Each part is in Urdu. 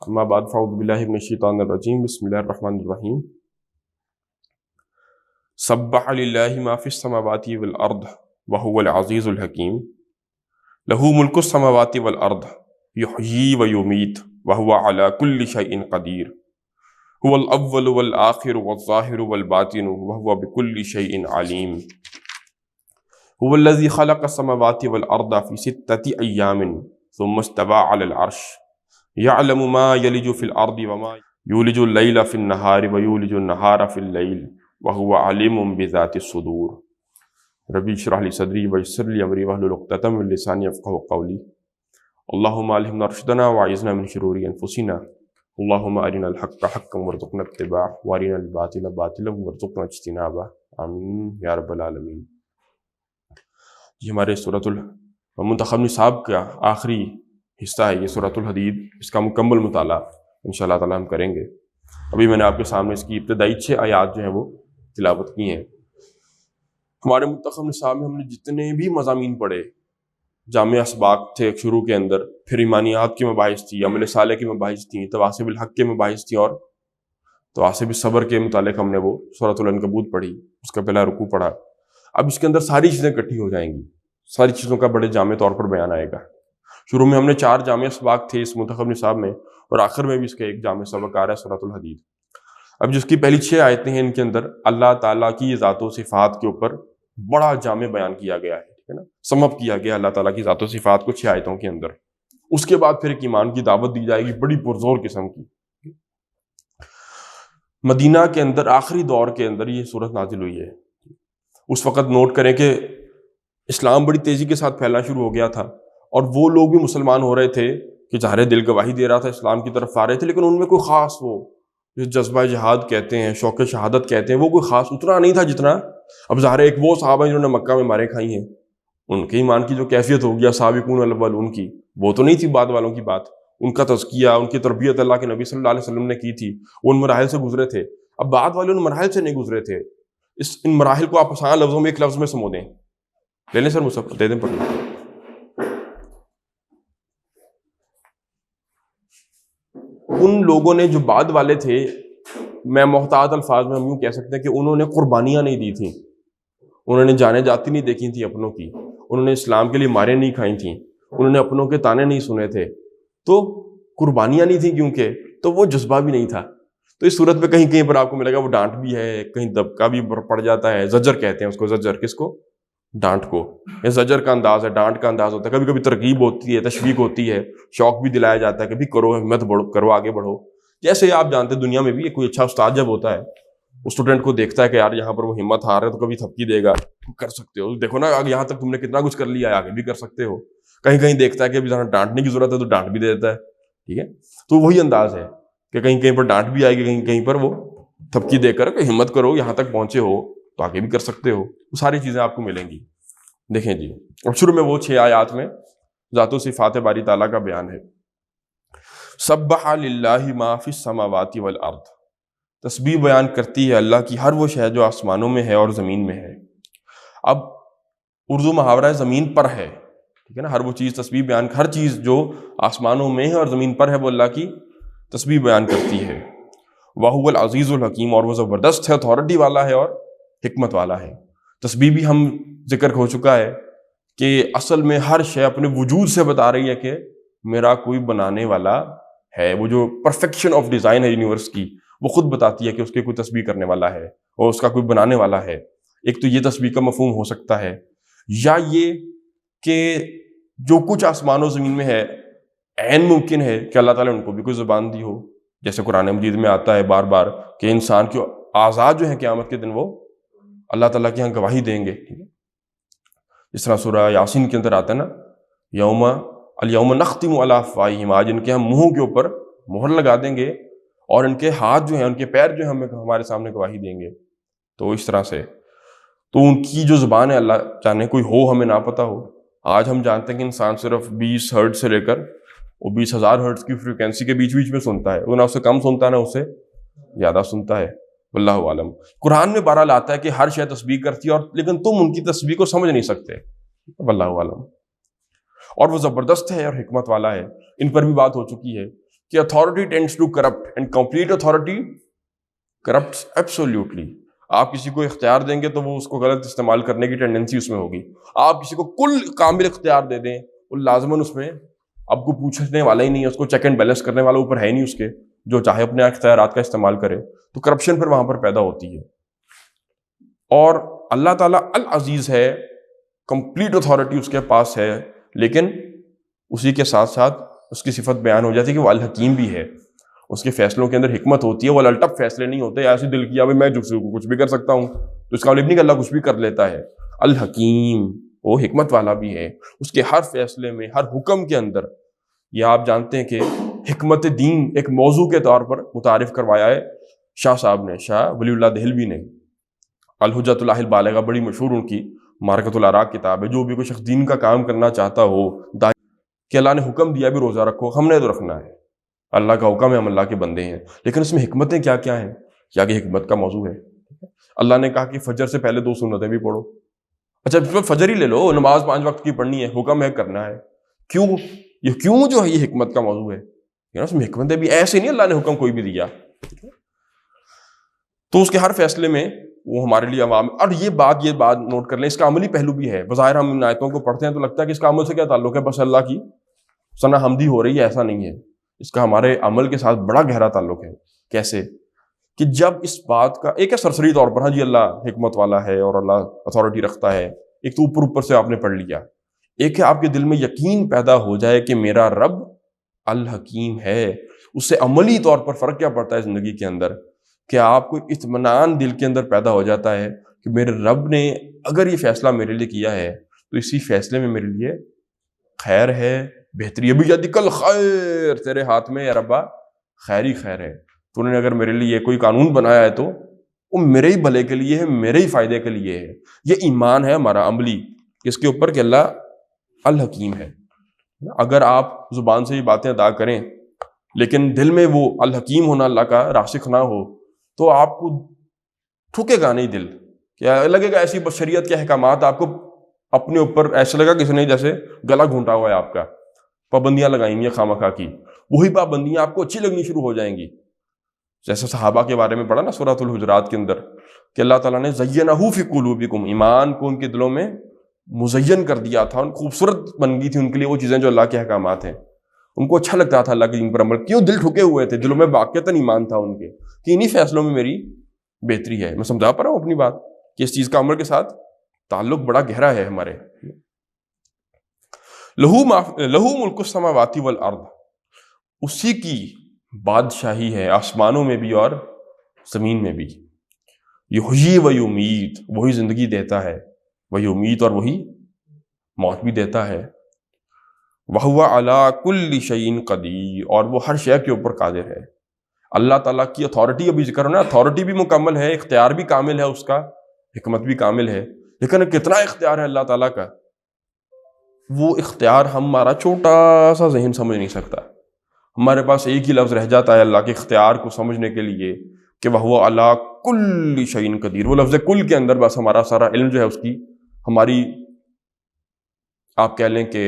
اما بعد فاعوذ باللہ من الشیطان الرجیم بسم اللہ الرحمن الرحیم سبح للہ ما فی السماوات والارض وهو العزیز الحکیم لہ ملک السماوات والارض یحیی ویمیت وهو علی کل شیء قدیر هو الاول والآخر والظاہر والباطن وهو بكل شیء علیم هو الذی خلق السماوات والارض فی 6 ایام ثم استوى علی العرش يعلم ما يلج في الأرض وما يولج الليل في النهار ويولج النهار في الليل وهو عليم بذات الصدور ربي اشرح لي صدري ويسر لي أمري واحلل عقدة من لساني يفقهوا قولي اللهم ألهمنا رشدنا وأعذنا من شرور أنفسنا اللهم أرنا الحق حقا وارزقنا اتباعه وأرنا الباطل باطلا وارزقنا اجتنابه آمين يا رب العالمين۔ یہ ہمارے سورۃ المنتخب نصاب کا آخری حصہ ہے، یہ سورۃ الحدید، اس کا مکمل مطالعہ انشاءاللہ تعالیٰ ہم کریں گے۔ ابھی میں نے آپ کے سامنے اس کی ابتدائی 6 آیات جو ہیں وہ تلاوت کی ہیں۔ ہمارے منتخب نصاب میں ہم نے جتنے بھی مضامین پڑھے، جامع اسباق تھے شروع کے اندر، پھر ایمانیات کی مباحث تھی، عمل صالح کی مباحث تھیں، تواصب الحق کے مباحث تھیں، اور تواصب الصبر کے متعلق ہم نے وہ سورۃ العنکبوت پڑھی، اس کا پہلا رکوع پڑھا۔ اب اس کے اندر ساری چیزیں اکٹھی ہو جائیں گی، ساری چیزوں کا بڑے جامع طور پر بیان آئے گا۔ شروع میں ہم نے 4 جامع اسباق تھے اس منتخب نصاب میں، اور آخر میں بھی اس کا ایک جامع سبق آ رہا ہے سورۃ الحدید۔ اب جس کی پہلی 6 آیتیں ہیں، ان کے اندر اللہ تعالیٰ کی ذات و صفات کے اوپر بڑا جامع بیان کیا گیا ہے، ٹھیک ہے نا، سم اپ کیا گیا اللہ تعالیٰ کی ذات و صفات کو 6 آیتوں کے اندر۔ اس کے بعد پھر ایک ایمان کی دعوت دی جائے گی بڑی پرزور قسم کی۔ مدینہ کے اندر آخری دور کے اندر یہ صورت نازل ہوئی ہے۔ اس وقت نوٹ کریں کہ اسلام بڑی تیزی کے ساتھ پھیلنا شروع ہو گیا تھا، اور وہ لوگ بھی مسلمان ہو رہے تھے کہ ظاہر دل گواہی دے رہا تھا، اسلام کی طرف آ رہے تھے، لیکن ان میں کوئی خاص وہ جو جذبہ جہاد کہتے ہیں، شوق شہادت کہتے ہیں، وہ کوئی خاص اتنا نہیں تھا جتنا اب ظاہر ایک وہ صحابہ جنہوں نے مکہ میں مارے کھائی ہیں، ان کے ایمان کی جو کیفیت ہوگی سابقون الاولون کی، وہ تو نہیں تھی بعد والوں کی بات۔ ان کا تزکیہ، ان کی تربیت اللہ کے نبی صلی اللہ علیہ وسلم نے کی تھی، وہ ان مراحل سے گزرے تھے۔ اب بعد والے ان مراحل سے نہیں گزرے تھے۔ ان مراحل کو آپ آسان لفظوں میں ایک لفظ میں سمو دیں، لے لیں سر مصحف دے دیں پڑھیں۔ ان لوگوں نے جو بعد والے تھے، میں محتاط الفاظ میں ہم یوں کہہ سکتے ہیں کہ انہوں نے قربانیاں نہیں دی تھیں، انہوں نے جانیں جاتی نہیں دیکھی تھیں اپنوں کی، انہوں نے اسلام کے لیے ماریں نہیں کھائی تھیں، انہوں نے اپنوں کے تانے نہیں سنے تھے، تو قربانیاں نہیں تھیں کیونکہ، تو وہ جذبہ بھی نہیں تھا۔ تو اس صورت میں کہیں کہیں پر آپ کو ملے گا وہ ڈانٹ بھی ہے، کہیں دبکا بھی پڑ جاتا ہے، زجر کہتے ہیں اس کو، زجر کس کو؟ ڈانٹ کو۔ یہ زجر کا انداز ہے، ڈانٹ کا انداز ہوتا ہے، کبھی کبھی ترغیب ہوتی ہے، تشویق ہوتی ہے، شوق بھی دلایا جاتا ہے کہ بھی کرو، ہمت بڑھو، کرو، آگے بڑھو۔ جیسے آپ جانتے ہیں دنیا میں بھی کوئی اچھا استاد جب ہوتا ہے، اسٹوڈنٹ کو دیکھتا ہے کہ یار یہاں پر وہ ہمت ہار رہا ہے تو کبھی تھپکی دے گا، کر سکتے ہو، دیکھو نا آگے یہاں تک تم نے کتنا کچھ کر لیا ہے، آگے بھی کر سکتے ہو۔ کہیں کہیں دیکھتا ہے کہ ابھی ڈانٹنے کی ضرورت ہے تو ڈانٹ بھی دے دیتا ہے، ٹھیک ہے۔ تو وہی انداز ہے کہ کہیں کہیں پر ڈانٹ بھی آئے گی، کہیں کہیں پر وہ تھپکی دے کر کہ ہمت کرو، یہاں تک پہنچے ہو تو آگے بھی کر سکتے ہو۔ وہ ساری چیزیں آپ کو ملیں گی۔ دیکھیں جی، اب شروع میں وہ 6 آیات میں ذات و صفات باری تعالیٰ کا بیان ہے۔ سبح للہ ما فی السماوات والارض، تسبیح بیان کرتی ہے اللہ کی ہر وہ شے جو آسمانوں میں ہے اور زمین میں ہے۔ اب اردو محاورہ ہے زمین پر ہے، ٹھیک ہے نا، ہر وہ چیز تسبیح بیان، ہر چیز جو آسمانوں میں ہے اور زمین پر ہے وہ اللہ کی تسبیح بیان کرتی ہے۔ وَهُوَ الْعَزِيزُ الْحَكِيمُ، اور وہ زبردست ہے، اتھارٹی والا ہے اور حکمت والا ہے۔ تسبیح بھی ہم ذکر ہو چکا ہے کہ اصل میں ہر شے اپنے وجود سے بتا رہی ہے کہ میرا کوئی بنانے والا ہے۔ وہ جو پرفیکشن آف ڈیزائن ہے یونیورس کی، وہ خود بتاتی ہے کہ اس کے کوئی تسبیح کرنے والا ہے اور اس کا کوئی بنانے والا ہے۔ ایک تو یہ تسبیح کا مفہوم ہو سکتا ہے، یا یہ کہ جو کچھ آسمان و زمین میں ہے عین ممکن ہے کہ اللہ تعالیٰ نے ان کو بھی کوئی زبان دی ہو، جیسے قرآن مجید میں آتا ہے بار بار کہ انسان کے اعضاء جو ہیں قیامت کے دن وہ اللہ تعالیٰ کے یہاں گواہی دیں گے، ٹھیک ہے۔ جس طرح سورہ یاسین کے اندر آتا ہے نا، الیوم نختم علی افواہہم، آج ان کے ہم منہوں کے اوپر مہر لگا دیں گے اور ان کے ہاتھ جو ہیں، ان کے پیر جو ہیں ہمارے سامنے گواہی دیں گے۔ تو اس طرح سے تو ان کی جو زبان ہے، اللہ جانے کوئی ہو ہمیں نہ پتہ ہو۔ آج ہم جانتے ہیں کہ انسان صرف 20 ہرٹز سے لے کر وہ 20,000 ہرٹز کی فریکوینسی کے بیچ میں سنتا ہے، وہ نہ اس سے کم سنتا ہے نہ اس سے زیادہ سنتا ہے، واللہ عالم۔ قرآن میں بہرحال آتا ہے کہ ہر شے تسبیح کرتی ہے، اور لیکن تم ان کی تسبیح کو سمجھ نہیں سکتے، واللہ عالم۔ اور وہ زبردست ہے اور حکمت والا ہے۔ ان پر بھی بات ہو چکی ہے کہ authority tends to corrupt and complete authority corrupts absolutely. آپ کسی کو اختیار دیں گے تو وہ اس کو غلط استعمال کرنے کی ٹینڈنسی اس میں ہوگی. آپ کسی کو کل کامل اختیار دے دیں، وہ لازماً اس میں آپ کو پوچھنے والا ہی نہیں ہے، اس کو چیک اینڈ بیلنس کرنے والا اوپر ہے نہیں اس کے، جو چاہے اپنے اختیارات کا استعمال کرے، تو کرپشن پھر وہاں پر پیدا ہوتی ہے. اور اللہ تعالیٰ العزیز ہے، کمپلیٹ اتھارٹی اس کے پاس ہے، لیکن اسی کے ساتھ ساتھ اس کی صفت بیان ہو جاتی ہے کہ وہ الحکیم بھی ہے. اس کے فیصلوں کے اندر حکمت ہوتی ہے، وہ الٹپ فیصلے نہیں ہوتے ایسے دل کیا میں کچھ بھی کر سکتا ہوں، تو اس کا مطلب نہیں کہ اللہ کچھ بھی کر لیتا ہے. الحکیم وہ حکمت والا بھی ہے، اس کے ہر فیصلے میں، ہر حکم کے اندر. یہ آپ جانتے ہیں کہ حکمت دین ایک موضوع کے طور پر متعارف کروایا ہے شاہ صاحب نے، شاہ ولی اللہ دہلوی نے. الحجۃ اللہ البالغہ بڑی مشہور ان کی معرکۃ الاراء کتاب ہے. جو بھی کوئی شخص دین کا کام کرنا چاہتا ہو، کہ اللہ نے حکم دیا بھی روزہ رکھو، ہم نے تو رکھنا ہے، اللہ کا حکم ہے، ہم اللہ کے بندے ہیں، لیکن اس میں حکمتیں کیا کیا ہیں، کیا کہ حکمت کا موضوع ہے. اللہ نے کہا کہ فجر سے پہلے 2 سنتیں بھی پڑھو. اچھا فجر ہی لے لو، نماز 5 وقت کی پڑھنی ہے، حکم ہے، کرنا ہے. کیوں جو ہے یہ حکمت کا موضوع ہے، اس میں حکمتیں بھی ایسے نہیں اللہ نے حکم کوئی بھی دیا. تو اس کے ہر فیصلے میں وہ ہمارے لیے عوام. اور یہ بات نوٹ کر لیں، اس کا عملی پہلو بھی ہے. بظاہر ہم ان آیتوں کو پڑھتے ہیں تو لگتا ہے کہ اس کا عمل سے کیا تعلق ہے، بس اللہ کی ثنا حمدی ہو رہی ہے، ایسا نہیں ہے. اس کا ہمارے عمل کے ساتھ بڑا گہرا تعلق ہے. کیسے کہ جب اس بات کا ایک ہے سرسری طور پر، ہاں جی اللہ حکمت والا ہے اور اللہ اتھارٹی رکھتا ہے، ایک تو اوپر سے آپ نے پڑھ لیا. ایک ہے آپ کے دل میں یقین پیدا ہو جائے کہ میرا رب الحکیم ہے. اس سے عملی طور پر فرق کیا پڑتا ہے زندگی کے اندر، کہ آپ کو اطمینان دل کے اندر پیدا ہو جاتا ہے کہ میرے رب نے اگر یہ فیصلہ میرے لیے کیا ہے تو اسی فیصلے میں میرے لیے خیر ہے، بہتری ہے. بیدک الخیر، تیرے ہاتھ میں یا ربا خیر ہی خیر ہے. تو انہوں نے اگر میرے لیے کوئی قانون بنایا ہے تو وہ میرے ہی بھلے کے لیے ہے، میرے ہی فائدے کے لیے ہے. یہ ایمان ہے ہمارا عملی اس کے اوپر کہ اللہ الحکیم ہے. اگر آپ زبان سے یہ باتیں ادا کریں لیکن دل میں وہ الحکیم ہونا اللہ کا راسخ نہ ہو تو آپ کو ٹھکے گا نہیں دل، کیا لگے گا ایسی شریعت کے احکامات آپ کو اپنے اوپر ایسا لگا کسی نے جیسے گلا گھونٹا ہوا ہے آپ کا، پابندیاں لگائیں گی خواہ مخواہ کی. وہی پابندیاں آپ کو اچھی لگنی شروع ہو جائیں گی. جیسے صحابہ کے بارے میں پڑھا نا سورۃ الحجرات کے اندر کہ اللہ تعالیٰ نے زینہ فی قلوبکم، ایمان کو ان کے دلوں میں مزین کر دیا تھا، ان خوبصورت بن گئی تھی ان کے لیے وہ چیزیں جو اللہ کے احکامات ہیں. ان کو اچھا لگتا تھا اللہ کے دین پر عمل. کیوں؟ دل ٹھکے ہوئے تھے، دلوں میں واقعتاً ایمان تھا ان کے کہ انہی فیصلوں میں میری بہتری ہے. میں سمجھا پا رہا ہوں اپنی بات کہ اس چیز کا عمل کے ساتھ تعلق بڑا گہرا ہے ہمارے. لہو ملک السماوات والارض، اسی کی بادشاہی ہے آسمانوں میں بھی اور زمین میں بھی. یحیی و یمیت، وہی زندگی دیتا ہے، وہی امید اور وہی موت بھی دیتا ہے. وَهُوَ عَلَىٰ كُلِّ شَيْءٍ قَدِيرٌ، اور وہ ہر شے کے اوپر قادر ہے. اللہ تعالیٰ کی اتھارٹی ابھی ذکر ہونا، اتھارٹی بھی مکمل ہے، اختیار بھی کامل ہے اس کا، حکمت بھی کامل ہے. لیکن کتنا اختیار ہے اللہ تعالیٰ کا، وہ اختیار ہمارا چھوٹا سا ذہن سمجھ نہیں سکتا. ہمارے پاس ایک ہی لفظ رہ جاتا ہے اللہ کے اختیار کو سمجھنے کے لیے کہ وَهُوَ عَلَىٰ كُلِّ شَيْءٍ قَدِيرٌ. وہ لفظ کل کے اندر بس ہمارا سارا علم جو ہے اس کی، ہماری آپ کہہ لیں کہ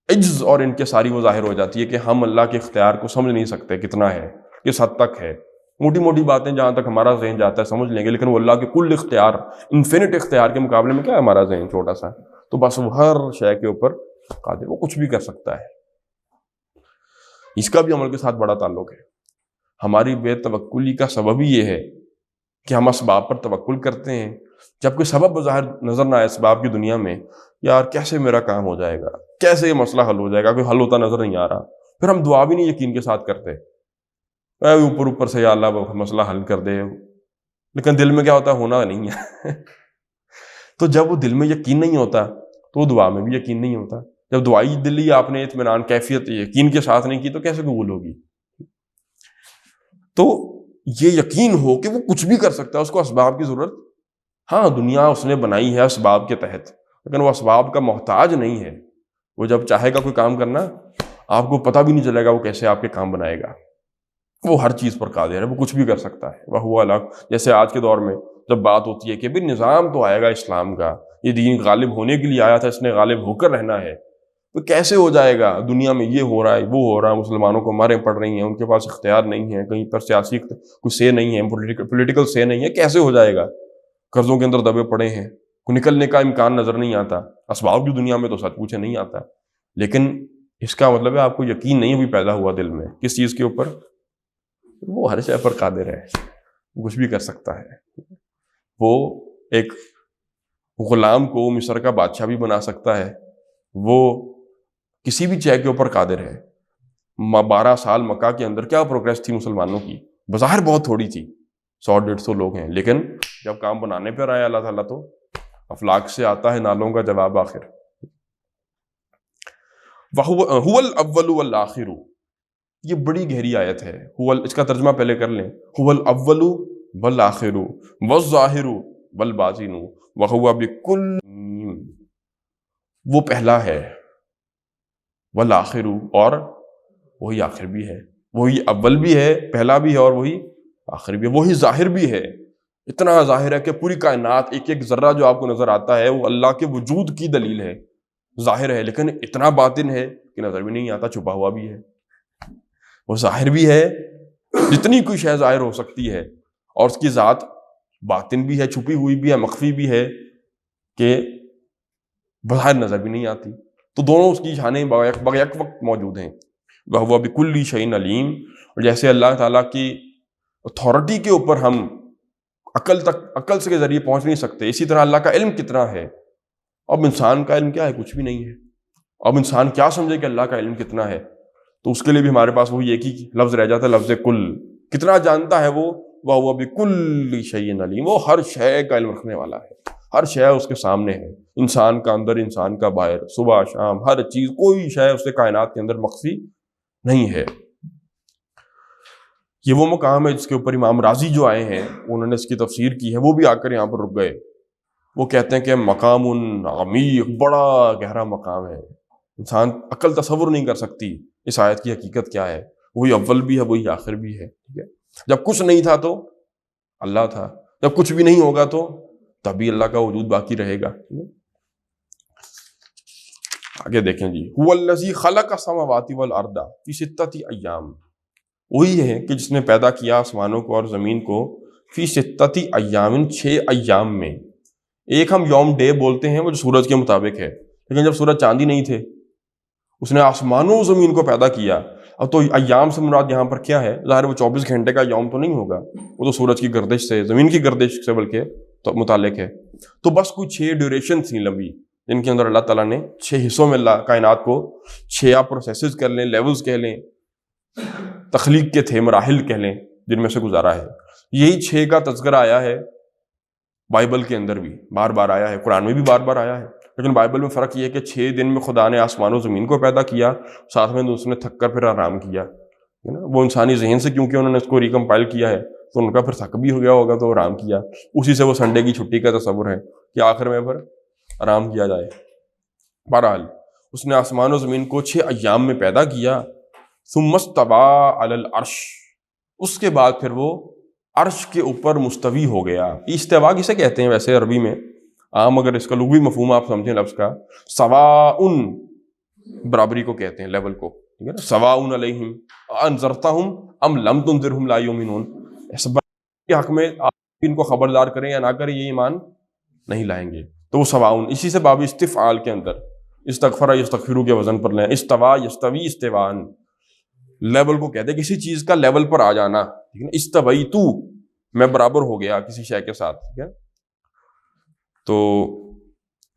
عجز اور ان کے ساری وہ ظاہر ہو جاتی ہے کہ ہم اللہ کے اختیار کو سمجھ نہیں سکتے کتنا ہے، کس حد تک ہے. موٹی موٹی باتیں جہاں تک ہمارا ذہن جاتا ہے سمجھ لیں گے، لیکن وہ اللہ کے کل اختیار، انفینٹ اختیار کے مقابلے میں کیا ہے ہمارا ذہن چھوٹا سا. تو بس وہ ہر شے کے اوپر قادر، وہ کچھ بھی کر سکتا ہے. اس کا بھی عمل کے ساتھ بڑا تعلق ہے. ہماری بے توکلی کا سبب ہی یہ ہے کہ ہم اسباب پر توکل کرتے ہیں، جب کوئی سبب بظاہر نظر نہ آئے اسباب کی دنیا میں، یار کیسے میرا کام ہو جائے گا، کیسے یہ مسئلہ حل ہو جائے گا، کوئی حل ہوتا نظر نہیں آ رہا، پھر ہم دعا بھی نہیں یقین کے ساتھ کرتے، اوپر سے یا اللہ مسئلہ حل کر دے، لیکن دل میں کیا ہوتا ہے، ہونا نہیں ہے. تو جب وہ دل میں یقین نہیں ہوتا تو وہ دعا میں بھی یقین نہیں ہوتا. جب دعائی دلی آپ نے اطمینان کیفیت یقین کے ساتھ نہیں کی تو کیسے قبول ہوگی. تو یہ یقین ہو کہ وہ کچھ بھی کر سکتا ہے، اس کو اسباب کی ضرورت، ہاں دنیا اس نے بنائی ہے اسباب کے تحت، لیکن وہ اسباب کا محتاج نہیں ہے. وہ جب چاہے گا کوئی کام کرنا، آپ کو پتہ بھی نہیں چلے گا وہ کیسے آپ کے کام بنائے گا. وہ ہر چیز پر قادر ہے، وہ کچھ بھی کر سکتا ہے. وہ الگ، جیسے آج کے دور میں جب بات ہوتی ہے کہ بھی نظام تو آئے گا اسلام کا، یہ دین غالب ہونے کے لیے آیا تھا، اس نے غالب ہو کر رہنا ہے، تو کیسے ہو جائے گا؟ دنیا میں یہ ہو رہا ہے، وہ ہو رہا ہے، مسلمانوں کو ماریں پڑ رہی ہیں، ان کے پاس اختیار نہیں ہے، کہیں پر سیاسی کوئی سے نہیں ہے، پولیٹیکل سے نہیں ہے، کیسے ہو جائے گا؟ قرضوں کے اندر دبے پڑے ہیں، کوئی نکلنے کا امکان نظر نہیں آتا، اسباب کی دنیا میں تو سچ پوچھے نہیں آتا، لیکن اس کا مطلب ہے آپ کو یقین نہیں ابھی پیدا ہوا دل میں کس چیز کے اوپر؟ وہ ہر شے پر قادر ہے، کچھ بھی کر سکتا ہے، وہ ایک غلام کو مصر کا بادشاہ بھی بنا سکتا ہے، وہ کسی بھی شے کے اوپر قادر ہے۔ 12 سال مکہ کے اندر کیا پروگریس تھی مسلمانوں کی؟ بظاہر بہت تھوڑی تھی، 100-150 لوگ ہیں، لیکن جب کام بنانے پر آیا اللہ تعالیٰ تو افلاک سے آتا ہے نالوں کا جواب آخر۔ هو الاول والآخر، یہ بڑی گہری آیت ہے۔ اس کا ترجمہ پہلے کر لیں، هو الاول والآخر والظاہر والباطن وهو بكل، وہ پہلا ہے، والآخر، اور وہی آخر بھی ہے، وہی اول بھی ہے، پہلا بھی ہے، اور وہی آخر بھی ہے، وہی ظاہر بھی ہے۔ اتنا ظاہر ہے کہ پوری کائنات، ایک ایک ذرہ جو آپ کو نظر آتا ہے وہ اللہ کے وجود کی دلیل ہے، ظاہر ہے، لیکن اتنا باطن ہے کہ نظر بھی نہیں آتا، چھپا ہوا بھی ہے۔ وہ ظاہر بھی ہے، جتنی کوئی شے ظاہر ہو سکتی ہے، اور اس کی ذات باطن بھی ہے، چھپی ہوئی بھی ہے، مخفی بھی ہے، کہ بظاہر نظر بھی نہیں آتی۔ تو دونوں اس کی شانیں بیک وقت موجود ہیں۔ وَهُوَ بِكُلِّ شَيْءٍ عَلِيمٌ، اور جیسے اللہ تعالیٰ کی اتھارٹی کے اوپر ہم عقل سے کے ذریعے پہنچ نہیں سکتے، اسی طرح اللہ کا علم کتنا ہے۔ اب انسان کا علم کیا ہے؟ کچھ بھی نہیں ہے۔ اب انسان کیا سمجھے کہ اللہ کا علم کتنا ہے؟ تو اس کے لیے بھی ہمارے پاس وہی ایک ہی لفظ رہ جاتا ہے، لفظ کل۔ کتنا جانتا ہے وہ؟ وَهُوَ بِكُلِّ شَيْءٍ عَلِيمٌ، وہ ہر شے کا علم رکھنے والا ہے، ہر شے اس کے سامنے ہے، انسان کا اندر، انسان کا باہر، صبح شام، ہر چیز، کوئی شے اس کے کائنات کے اندر مخفی نہیں ہے۔ یہ وہ مقام ہے جس کے اوپر امام رازی جو آئے ہیں انہوں نے اس کی تفسیر کی ہے، وہ بھی آ کر یہاں پر رک گئے۔ وہ کہتے ہیں کہ مقام عمیق، بڑا گہرا مقام ہے، انسان عقل تصور نہیں کر سکتی اس آیت کی حقیقت کیا ہے۔ وہی اول بھی ہے، وہی آخر بھی ہے، ٹھیک ہے؟ جب کچھ نہیں تھا تو اللہ تھا، جب کچھ بھی نہیں ہوگا تو تبھی اللہ کا وجود باقی رہے گا۔ آگے دیکھیں جی، هو الذی خلق السماوات والارض فی 6 ایام، وہی ہے کہ جس نے پیدا کیا آسمانوں کو اور زمین کو فی 6 ایام، 6 ایام میں۔ ایک ہم یوم ڈے بولتے ہیں، وہ جو سورج کے مطابق ہے، لیکن جب سورج چاندی نہیں تھے اس نے آسمانوں و زمین کو پیدا کیا۔ اب تو ایام سے مراد یہاں پر کیا ہے؟ ظاہر وہ 24 گھنٹے کا یوم تو نہیں ہوگا، وہ تو سورج کی گردش سے، زمین کی گردش سے بلکہ تو متعلق ہے۔ تو بس کوئی 6 ڈیوریشن تھیں لمبی، جن کے اندر اللہ تعالیٰ نے 6 حصوں میں اللہ کائنات کو 6 آپ پروسیسز کر لیں، لیولز کہہ لیں، تخلیق کے تھے مراحل کہہ لیں، جن میں سے گزارا ہے۔ یہی 6 کا تذکرہ آیا ہے بائبل کے اندر بھی، بار بار آیا ہے، قرآن میں بھی بار بار آیا ہے، لیکن بائبل میں فرق یہ ہے کہ 6 دن میں خدا نے آسمان و زمین کو پیدا کیا، ساتھ میں اس نے تھک کر پھر آرام کیا، ہے نا؟ وہ انسانی ذہن سے کیونکہ انہوں نے اس کو ریکمپائل کیا ہے تو ان کا پھر تھک بھی ہو گیا ہوگا تو آرام کیا، اسی سے وہ سنڈے کی چھٹی کا تصور ہے کہ آخر میں پھر آرام کیا جائے۔ بہرحال اس نے آسمان و زمین کو 6 ایام میں پیدا کیا، ثم استوى علی العرش، اس کے بعد پھر وہ عرش کے اوپر مستوی ہو گیا۔ استوا کسے کہتے ہیں ویسے عربی میں؟ عام اگر اس کا لغوی مفہوم آپ سمجھیں لفظ کا، سواء، برابری کو کہتے ہیں، لیول کو، ٹھیک ہے نا؟ سواء علیہم انذرتہم ام لم تنذرہم لا یؤمنون، اس کے حق میں آپ ان کو خبردار کریں یا نہ کریں یہ ایمان نہیں لائیں گے، تو وہ سواء، اسی سے باب استفعال کے اندر استغفر یستغفروا کے وزن پر لیں، استوا یستوی استواء، لیول کو کہتے ہیں، کسی چیز کا لیول پر آ جانا، ٹھیک ہے؟ استویتو، میں برابر ہو گیا کسی شے کے ساتھ، ٹھیک ہے؟ تو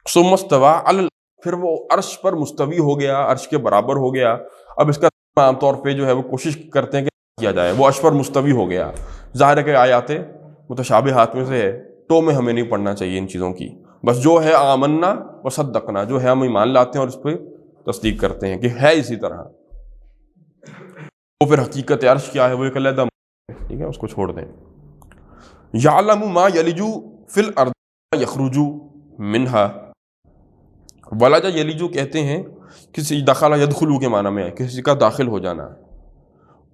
ثم استوى علی، پھر وہ عرش پر مستوی ہو گیا، عرش کے برابر ہو گیا۔ اب اس کا عام طور پہ جو ہے وہ کوشش کرتے ہیں کہ کیا جائے، وہ عرش پر مستوی ہو گیا۔ ظاہر ہے کہ آیات متشابہات میں سے ہے، تو میں ہمیں نہیں پڑھنا چاہیے ان چیزوں کی، بس جو ہے آمنا وصدقنا، جو ہے ہم ایمان لاتے ہیں اور اس پہ تصدیق کرتے ہیں کہ ہے اسی طرح۔ وہ پھر حقیقت عرش کیا ہے وہ ایک علیحدہ، ٹھیک ہے، اس کو چھوڑ دیں۔ یعلم ما یلج فی الارض یخرج منہا، ولج یلج کہتے ہیں کسی دخل یدخلو کے معنی میں ہے، کسی کا داخل ہو جانا۔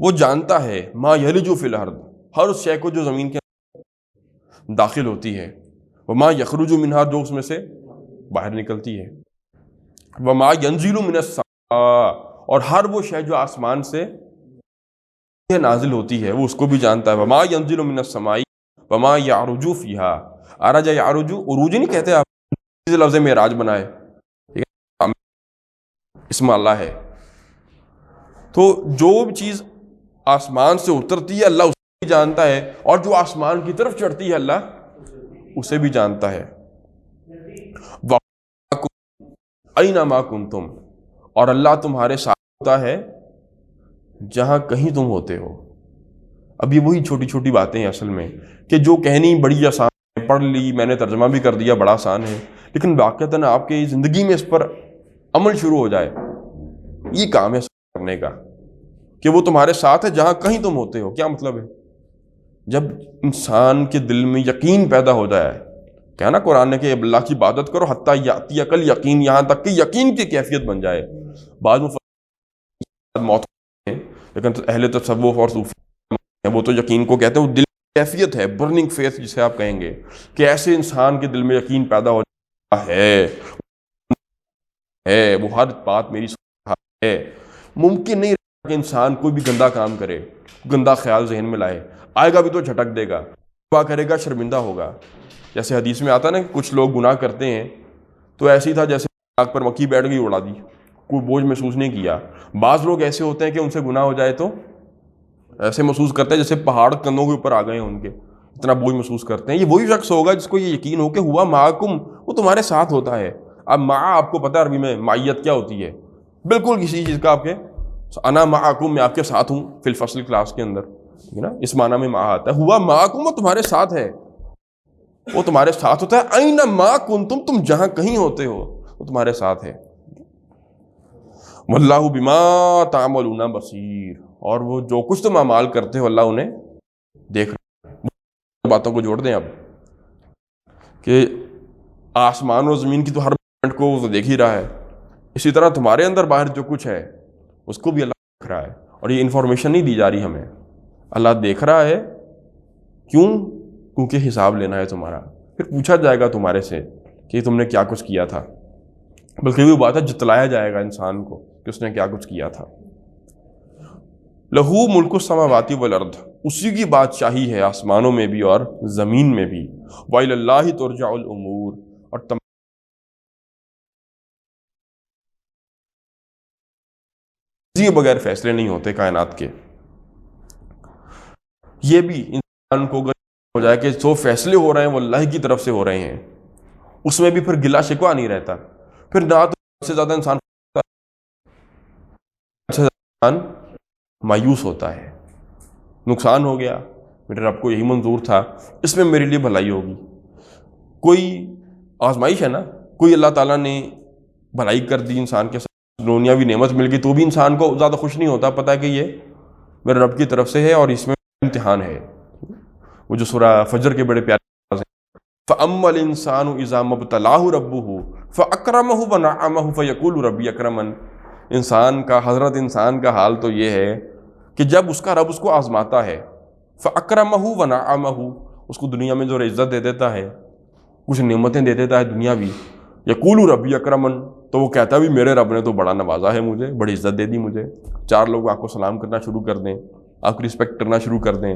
وہ جانتا ہے ما یلج فی الارض، ہر اس شے کو جو زمین کے داخل ہوتی ہے، وما یخرج منہا، جو اس میں سے باہر نکلتی ہے۔ وما ينزل من السماء، اور ہر وہ شے جو آسمان سے نازل ہوتی ہے وہ اس کو بھی جانتا ہے. وما ينزل من السماء وما يعرج فيها، عرج يعرج، عروج نہیں کہتے آپ، اس لفظ معراج بنائے، اسم اللہ ہے. تو جو بھی چیز آسمان سے اترتی ہے اللہ اسے بھی جانتا ہے، اور جو آسمان کی طرف چڑھتی ہے اللہ اسے بھی جانتا ہے. اَيْنَمَا كُنْتُمْ، اور اللہ تمہارے ساتھ ہوتا ہے جہاں کہیں تم ہوتے ہو. اب یہ وہی چھوٹی چھوٹی باتیں ہیں اصل میں کہ جو کہنی بڑی آسان ہے، پڑھ لی میں نے ترجمہ بھی کر دیا بڑا آسان ہے، لیکن واقعتاً آپ کی زندگی میں اس پر عمل شروع ہو جائے، یہ کام ہے کرنے کا کہ وہ تمہارے ساتھ ہے جہاں کہیں تم ہوتے ہو. کیا مطلب ہے؟ جب انسان کے دل میں یقین پیدا ہو جائے، کہنا قرآن نے کہ اللہ کی عبادت کرو حتیٰ یاتی عقل یقین، یہاں تک کہ یقین کی کیفیت بن جائے. بعض موت ہے، لیکن اہل تصوف اور صوفی وہ تو یقین کو کہتے ہیں، وہ دل کی کیفیت ہے، برننگ فیتھ جسے آپ کہیں گے، کہ ایسے انسان کے دل میں یقین پیدا ہو جاتا ہے وہ ہر بات میری ہے. ممکن نہیں کہ انسان کوئی بھی گندا کام کرے، گندا خیال ذہن میں لائے، آئے گا بھی تو جھٹک دے گا، دعا کرے گا شرمندہ ہوگا. جیسے حدیث میں آتا نا کہ کچھ لوگ گناہ کرتے ہیں تو ایسے ہی تھا جیسے آگ پر مکھی بیٹھ گئی اڑا دی، کوئی بوجھ محسوس نہیں کیا. بعض لوگ ایسے ہوتے ہیں کہ ان سے گناہ ہو جائے تو ایسے محسوس کرتے ہیں جیسے پہاڑ کندھوں کے اوپر آ گئے ہیں ان کے، اتنا بوجھ محسوس کرتے ہیں. یہ وہی شخص ہوگا جس کو یہ یقین ہو کہ ہوا معکم، وہ تمہارے ساتھ ہوتا ہے. اب مع آپ کو پتہ ہے عربی میں معیت کیا ہوتی ہے، بالکل کسی چیز کا آپ کے انا معکم، میں آپ کے ساتھ ہوں فی الفصل کلاس کے اندر، ٹھیک ہے نا، اس معنی میں مع آتا ہے. ہوا معکم، وہ تمہارے ساتھ ہے، وہ تمہارے ساتھ ہوتا ہے. اینما کنتم، تم جہاں کہیں ہوتے ہو وہ تمہارے ساتھ ہے. واللہ بما تعملون بصیر، اور وہ جو کچھ تم اعمال کرتے ہو اللہ انہیں دیکھ رہا ہے. باتوں کو جوڑ دیں اب کہ آسمان و زمین کی تو ہر پوائنٹ کو وہ دیکھ ہی رہا ہے، اسی طرح تمہارے اندر باہر جو کچھ ہے اس کو بھی اللہ دیکھ رہا ہے. اور یہ انفارمیشن نہیں دی جا رہی ہمیں، اللہ دیکھ رہا ہے. کیوں؟ کیونکہ حساب لینا ہے تمہارا، پھر پوچھا جائے گا تمہارے سے کہ تم نے کیا کچھ کیا تھا. بلکہ وہ بات ہے جتلایا جائے گا انسان کو کہ اس نے کیا کچھ کیا تھا. لہو ملک السماوات والارض، اسی کی بادشاہی ہے آسمانوں میں بھی اور زمین میں بھی. وإلی اللہ ترجع الامور، اور بغیر فیصلے نہیں ہوتے کائنات کے. یہ بھی انسان کو ہو جائے کہ جو فیصلے ہو رہے ہیں وہ اللہ کی طرف سے ہو رہے ہیں، اس میں بھی پھر گلا شکوہ نہیں رہتا. پھر نہ تو سے زیادہ انسان مایوس ہوتا ہے، نقصان ہو گیا، میرے رب کو یہی منظور تھا، اس میں میرے لیے بھلائی ہوگی. کوئی آزمائش ہے نا، کوئی اللہ تعالیٰ نے بھلائی کر دی انسان کے ساتھ، دنیاوی نعمت مل گئی، تو بھی انسان کو زیادہ خوش نہیں ہوتا، پتہ ہے کہ یہ میرے رب کی طرف سے ہے اور اس میں امتحان ہے. وہ جو سورہ فجر کے بڑے پیارے ہیں، فَأَمَّا الْإِنسَانُ إِذَا مَا ابْتَلَاهُ رَبُّهُ فَأَكْرَمَهُ وَنَعَّمَهُ فَيَقُولُ رَبِّي أَكْرَمَنِ. انسان کا حال تو یہ ہے کہ جب اس کا رب اس کو آزماتا ہے، فَأَكْرَمَهُ وَنَعَّمَهُ، اس کو دنیا میں جو عزت دے دیتا ہے، کچھ نعمتیں دے دیتا ہے دنیاوی، یقول ربی اکرمن، تو وہ کہتا ہے بھی میرے رب نے تو بڑا نوازا ہے مجھے، بڑی عزت دے دی مجھے. 4 لوگ آپ کو سلام کرنا شروع کر دیں، آپ کی رسپیکٹ کرنا شروع کر دیں،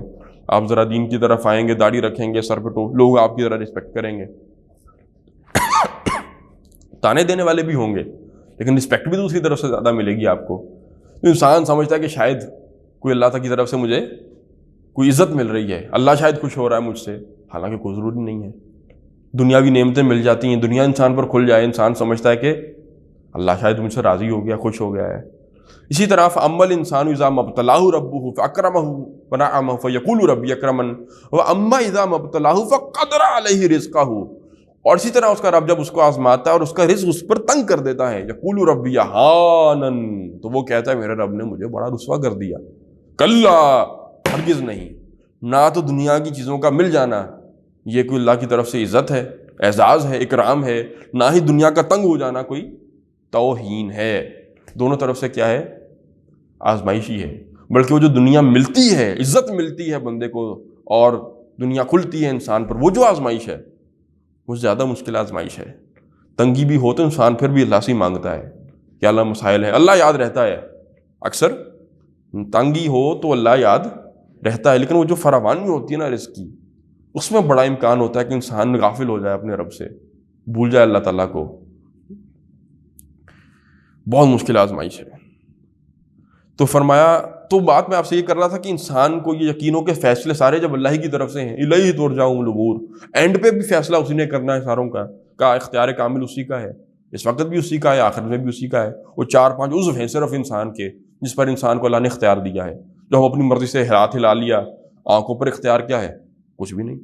آپ ذرا دین کی طرف آئیں گے، داڑھی رکھیں گے سر پہ، تو لوگ آپ کی ذرا رسپیکٹ کریں گے. تانے دینے والے بھی ہوں گے لیکن رسپیکٹ بھی دوسری طرف سے زیادہ ملے گی آپ کو. تو انسان سمجھتا ہے کہ شاید کوئی اللہ کی طرف سے مجھے کوئی عزت مل رہی ہے، اللہ شاید خوش ہو رہا ہے مجھ سے، حالانکہ کوئی ضروری نہیں ہے. دنیاوی نعمتیں مل جاتی ہیں، دنیا انسان پر کھل جائے، انسان سمجھتا ہے کہ اللہ شاید مجھ سے راضی ہو گیا، خوش ہو گیا ہے. اسی طرح فَأَمَّا الْإِنسَانُ إِذَا مَا ابْتَلَاهُ رَبُّهُ فَأَكْرَمَهُ وَنَعَّمَهُ فَيَقُولُ رَبِّي أَكْرَمَنِ وَأَمَّا إِذَا مَا ابْتَلَاهُ فَقَدَرَ عَلَيْهِ رِزْقَهُ. اور اسی طرح اس کا رب جب اس کو آزماتا ہے اور اس کا رزق اس پر تنگ کر دیتا ہے، يَقُولُ رَبِّي أَهَانَنِ، تو وہ کہتا ہے میرے رب نے مجھے بڑا رسوا کر دیا. کلا، ہرگز نہیں. نہ تو دنیا کی چیزوں کا مل جانا یہ کوئی اللہ کی طرف سے عزت ہے، اعزاز ہے، اکرام ہے، نہ ہی دنیا کا تنگ ہو جانا کوئی توہین ہے. دونوں طرف سے کیا ہے؟ آزمائشی ہے. بلکہ وہ جو دنیا ملتی ہے، عزت ملتی ہے بندے کو اور دنیا کھلتی ہے انسان پر، وہ جو آزمائش ہے وہ زیادہ مشکل آزمائش ہے. تنگی بھی ہو تو انسان پھر بھی اللہ سے مانگتا ہے. کیا اللہ مسائل ہیں. اللہ یاد رہتا ہے, اکثر تنگی ہو تو اللہ یاد رہتا ہے, لیکن وہ جو فراوانی ہوتی ہے نا رزق کی, اس میں بڑا امکان ہوتا ہے کہ انسان غافل ہو جائے اپنے رب سے, بھول جائے اللہ تعالیٰ کو. بہت مشکل آزمائش ہے. تو فرمایا, تو بات میں آپ سے یہ کر رہا تھا کہ انسان کو یہ یقین ہو کہ فیصلے سارے جب اللہ ہی کی طرف سے ہیں, الہی ترجعون الامور, اینڈ پہ بھی فیصلہ اسی نے کرنا ہے ساروں کا اختیار کامل اسی کا ہے, اس وقت بھی اسی کا ہے, آخرت میں بھی اسی کا ہے. وہ 4-5 عضو ہیں صرف انسان کے جس پر انسان کو اللہ نے اختیار دیا ہے. جو ہم اپنی مرضی سے ہاتھ ہلا لیا, آنکھوں پر اختیار کیا ہے؟ کچھ بھی نہیں.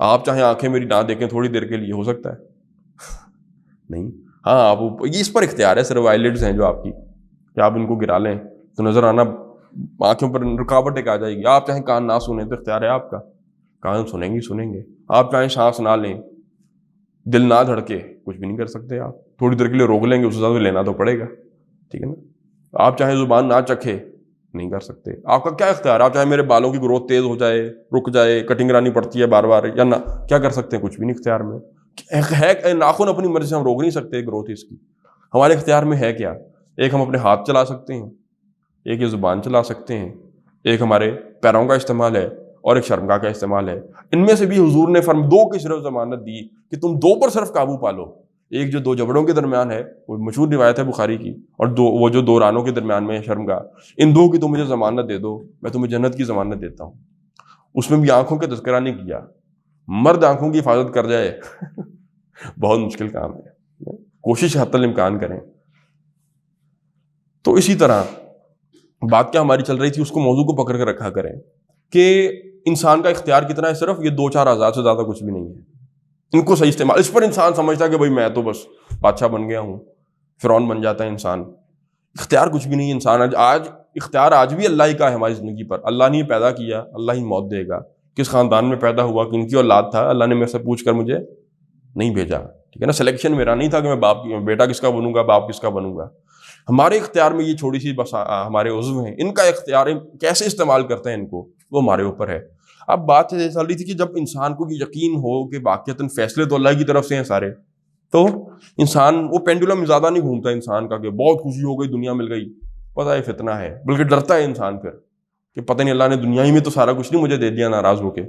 آپ چاہیں آنکھیں میری نہ دیکھیں تھوڑی دیر کے لیے, ہو سکتا ہے نہیں. ہاں آپ یہ اس پر اختیار ہے, صرف آئی لڈز ہیں جو آپ کی, کہ آپ ان کو گرا لیں تو نظر آنا, آنکھوں پر رکاوٹ ایک آ جائے گی. آپ چاہیں کان نہ سنیں تو اختیار ہے آپ کا, کان سنیں گے. آپ چاہیں سانس نہ لیں, دل نہ دھڑکے, کچھ بھی نہیں کر سکتے آپ. تھوڑی دیر کے لیے روک لیں گے, اس سے زیادہ لینا تو پڑے گا, ٹھیک ہے نا. آپ چاہیں زبان نہ چکھے, نہیں کر سکتے. آپ کا کیا اختیار ہے؟ آپ چاہیں میرے بالوں کی گروتھ تیز ہو جائے, رک جائے, کٹنگ کرانی پڑتی ہے بار بار, یا نہ, کیا کر سکتے ہیں؟ کچھ بھی نہیں اختیار میں ہے. ناخن اپنی مرضی سے ہم روک نہیں سکتے گروتھ اس کی. ہمارے اختیار میں ہے کیا؟ ایک ہم اپنے ہاتھ چلا سکتے ہیں, ایک یہ زبان چلا سکتے ہیں, ایک ہمارے پیروں کا استعمال ہے, اور ایک شرمگاہ کا استعمال ہے. ان میں سے بھی حضور نے 2 کی صرف ضمانت دی کہ تم 2 پر صرف قابو پالو. ایک جو 2 جبڑوں کے درمیان ہے, وہ مشہور روایت ہے بخاری کی, اور وہ جو 2 رانوں کے درمیان میں ہے شرمگاہ, ان 2 کی تم مجھے ضمانت دے دو, میں تمہیں جنت کی ضمانت دیتا ہوں. اس میں بھی آنکھوں کا تذکرہ نہیں کیا. مرد آنکھوں کی حفاظت کر جائے بہت مشکل کام ہے, کوشش حتی الامکان کریں. تو اسی طرح بات کیا ہماری چل رہی تھی, اس کو موضوع کو پکڑ کے رکھا کریں کہ انسان کا اختیار کتنا ہے. صرف یہ 2-4 آزاد سے زیادہ کچھ بھی نہیں ہے. ان کو صحیح استعمال, اس پر انسان سمجھتا ہے کہ بھائی میں تو بس بادشاہ بن گیا ہوں, فرعون بن جاتا ہے انسان. اختیار کچھ بھی نہیں. انسان آج اختیار آج بھی اللہ ہی کا ہے ہماری زندگی پر. اللہ نے پیدا کیا, اللہ ہی موت دے گا. کس خاندان میں پیدا ہوا, کن کی اولاد تھا, اللہ نے میرے سے پوچھ کر مجھے نہیں بھیجا, ٹھیک ہے نا. سلیکشن میرا نہیں تھا کہ میں بیٹا کس کا بنوں گا, باپ کس کا بنوں گا. ہمارے اختیار میں یہ چھوٹی سی بس ہمارے عضو ہیں, ان کا اختیار کیسے استعمال کرتے ہیں ان کو, وہ ہمارے اوپر ہے. اب بات یہ چل رہی تھی کہ جب انسان کو یہ یقین ہو کہ واقعتاً فیصلے تو اللہ کی طرف سے ہیں سارے, تو انسان وہ پینڈولم زیادہ نہیں گھومتا انسان کا کہ بہت خوشی ہو گئی, دنیا مل گئی. پتہ ہے فتنہ ہے, بلکہ ڈرتا ہے انسان پھر کہ پتہ نہیں اللہ نے دنیا ہی میں تو سارا کچھ نہیں مجھے دے دیا ناراض ہو کے.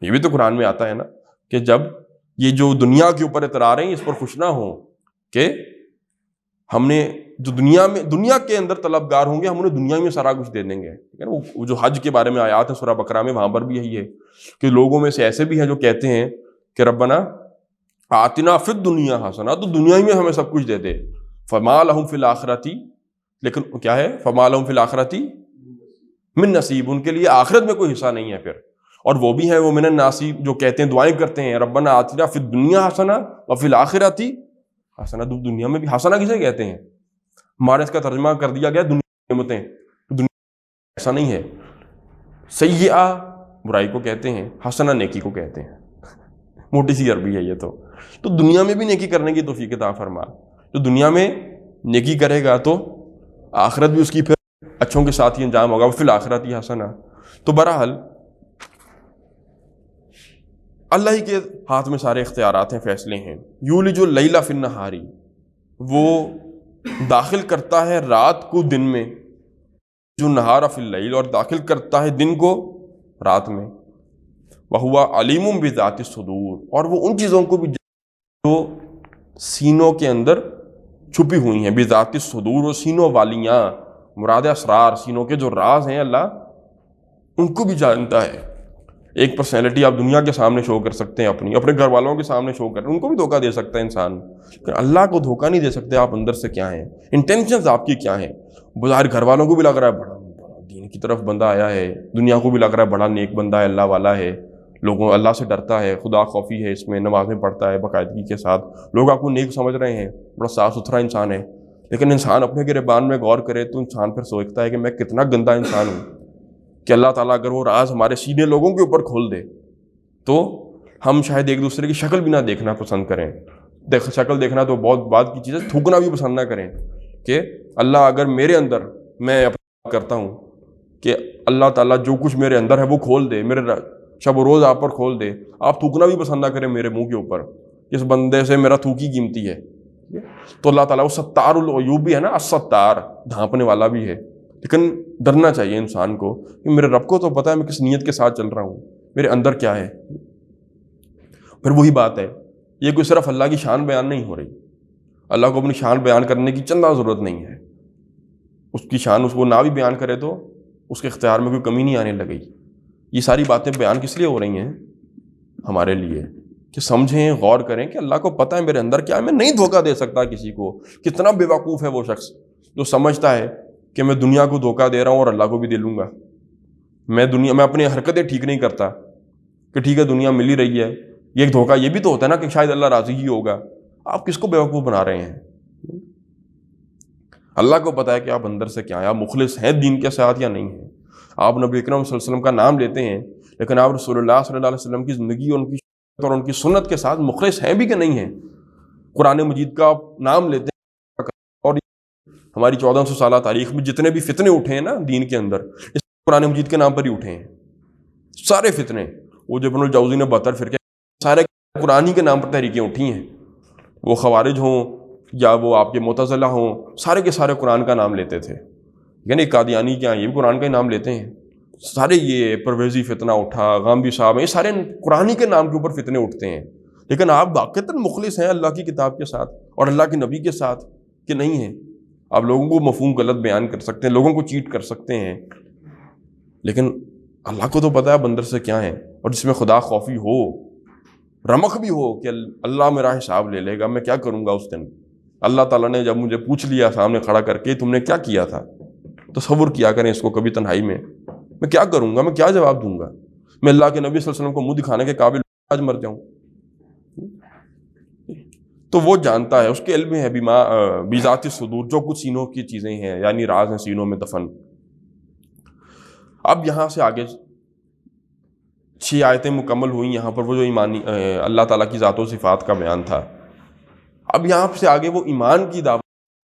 یہ بھی تو قرآن میں آتا ہے نا کہ جب یہ جو دنیا کے اوپر اعتراض ہیں اس پر خوش نہ ہوں کہ ہم نے جو دنیا کے اندر طلبگار ہوں گے, ہم انہیں دنیا میں سارا کچھ دے دیں گے. وہ جو حج کے بارے میں آیات ہے سورہ بقرہ میں, وہاں پر بھی یہی ہے کہ لوگوں میں سے ایسے بھی ہیں جو کہتے ہیں کہ ربنا آتنا فی الدنیا حسنہ, تو دنیا ہی میں ہمیں سب کچھ دے دے. فما لہم فی الآخرۃ, لیکن کیا ہے, فما لہم فی الآخرۃ من نصیب, ان کے لیے آخرت میں کوئی حصہ نہیں ہے پھر. اور وہ بھی ہیں وہ من الناس جو کہتے ہیں, دعائیں کرتے ہیں, ربنا آتنا فی الدنیا حسنہ وفی الآخرۃ حسنہ. دنیا میں بھی حسنہ کسے کہتے ہیں؟ ہمارے اس کا ترجمہ کر دیا گیا دنیا نعمتیں. دنیا ایسا نہیں ہے. سیئہ برائی کو کہتے ہیں, حسنہ نیکی کو کہتے ہیں. موٹی سی عربی ہے یہ. تو دنیا میں بھی نیکی کرنے کی توفیق عطا فرما. جو دنیا میں نیکی کرے گا تو آخرت بھی اس کی پھر اچھوں کے ساتھ ہی انجام ہوگا, فی الآخرۃ حسنہ. تو بہرحال اللہ ہی کے ہاتھ میں سارے اختیارات ہیں, فیصلے ہیں. یولج اللیل فی النہار, وہ داخل کرتا ہے رات کو دن میں, جو نہار فی اللیل, اور داخل کرتا ہے دن کو رات میں. وہو علیم بذات الصدور, اور وہ ان چیزوں کو بھی جو سینوں کے اندر چھپی ہوئی ہیں. بذات الصدور, وہ سینوں والیاں مراد اسرار, سینوں کے جو راز ہیں اللہ ان کو بھی جانتا ہے. ایک پرسنالٹی آپ دنیا کے سامنے شو کر سکتے ہیں, اپنے گھر والوں کے سامنے شو کر, ان کو بھی دھوکہ دے سکتا ہے انسان, لیکن اللہ کو دھوکہ نہیں دے سکتے. آپ اندر سے کیا ہیں, انٹینشنز آپ کی کیا ہیں. بظاہر گھر والوں کو بھی لگ رہا ہے بڑا دین کی طرف بندہ آیا ہے, دنیا کو بھی لگ رہا ہے بڑا نیک بندہ ہے, اللہ والا ہے, لوگوں اللہ سے ڈرتا ہے, خدا خوفی ہے اس میں, نمازیں پڑھتا ہے باقاعدگی کے ساتھ, لوگ آپ کو نیک سمجھ رہے ہیں, بڑا صاف ستھرا انسان ہے. لیکن انسان اپنے گریبان میں غور کرے تو انسان پھر سوچتا ہے کہ میں کتنا گندا انسان ہوں, کہ اللہ تعالیٰ اگر وہ راز ہمارے سینے لوگوں کے اوپر کھول دے تو ہم شاید ایک دوسرے کی شکل بھی نہ دیکھنا پسند کریں. شکل دیکھنا تو بہت بات کی چیز ہے, تھوکنا بھی پسند نہ کریں کہ اللہ اگر میرے اندر, میں اپنا کرتا ہوں کہ اللہ تعالیٰ جو کچھ میرے اندر ہے وہ کھول دے, میرے شب و روز آپ پر کھول دے. آپ تھوکنا بھی پسند نہ کریں میرے منہ کے اوپر, اس بندے سے میرا تھوک ہی قیمتی ہے. تو اللہ تعالیٰ وہ ستار العیوب بھی ہے نا، الستار، ڈھانپنے والا بھی ہے. لیکن ڈرنا چاہیے انسان کو کہ میرے رب کو تو پتہ ہے میں کس نیت کے ساتھ چل رہا ہوں، میرے اندر کیا ہے. پھر وہی بات ہے، یہ کوئی صرف اللہ کی شان بیان نہیں ہو رہی. اللہ کو اپنی شان بیان کرنے کی چندہ ضرورت نہیں ہے. اس کی شان اس کو نہ بھی بیان کرے تو اس کے اختیار میں کوئی کمی نہیں آنے لگی. یہ ساری باتیں بیان کس لیے ہو رہی ہیں؟ ہمارے لیے کہ سمجھیں، غور کریں کہ اللہ کو پتہ ہے میرے اندر کیا ہے. میں نہیں دھوکہ دے سکتا کسی کو. کتنا بے وقوف ہے وہ شخص جو سمجھتا ہے کہ میں دنیا کو دھوکہ دے رہا ہوں اور اللہ کو بھی دے لوں گا. میں اپنی حرکتیں ٹھیک نہیں کرتا کہ ٹھیک ہے دنیا مل ہی رہی ہے. یہ ایک دھوکہ یہ بھی تو ہوتا ہے نا کہ شاید اللہ راضی ہی ہوگا. آپ کس کو بے وقوف بنا رہے ہیں؟ اللہ کو پتہ ہے کہ آپ اندر سے کیا ہیں، آپ مخلص ہیں دین کے ساتھ یا نہیں ہیں. آپ نبی اکرم صلی اللہ علیہ وسلم کا نام لیتے ہیں لیکن آپ رسول اللہ صلی اللہ علیہ وسلم کی زندگی اور ان کی سنت کے ساتھ مخلص ہیں بھی کہ نہیں ہیں. قرآن مجید کا نام لیتے ہیں اور ہماری 1400 سالہ تاریخ میں جتنے بھی فتنے اٹھے ہیں نا دین کے اندر، اس قرآن مجید کے نام پر ہی اٹھے ہیں سارے فتنے. وہ جو ابن الجوزی نے 72 فرقے، سارے قرآن کے نام پر تحریکیں اٹھی ہیں. وہ خوارج ہوں یا وہ آپ کے معتزلہ ہوں، سارے کے سارے قرآن کا نام لیتے تھے. یعنی قادیانی کیا یہ بھی قرآن کا ہی نام لیتے ہیں. سارے یہ پرویزی فتنہ اٹھا، غامدی صاحب، یہ سارے قرآن کے نام کے اوپر فتنے اٹھتے ہیں. لیکن آپ واقعتاً مخلص ہیں اللہ کی کتاب کے ساتھ اور اللہ کے نبی کے ساتھ کہ نہیں ہیں؟ آپ لوگوں کو مفہوم غلط بیان کر سکتے ہیں، لوگوں کو چیٹ کر سکتے ہیں، لیکن اللہ کو تو پتہ ہے بندر سے کیا ہے. اور جس میں خدا خوفی ہو، رمق بھی ہو کہ اللہ میرا حساب لے لے گا، میں کیا کروں گا اس دن. اللہ تعالیٰ نے جب مجھے پوچھ لیا سامنے کھڑا کر کے تم نے کیا کیا تھا، تصور کیا کریں اس کو کبھی تنہائی میں کیا کروں گا، میں کیا جواب دوں گا. میں اللہ کے نبی صلی اللہ علیہ وسلم کو منہ دکھانے کے قابل آج مر جاؤں. تو وہ جانتا ہے، اس کے علم میں ہے بذات الصدور، جو کچھ سینوں کی چیزیں ہیں یعنی راز ہیں سینوں میں دفن. اب یہاں سے آگے 6 آیتیں مکمل ہوئیں. یہاں پر وہ جو ایمانی اللہ تعالیٰ کی ذات و صفات کا بیان تھا. اب یہاں سے آگے وہ ایمان کی دعوت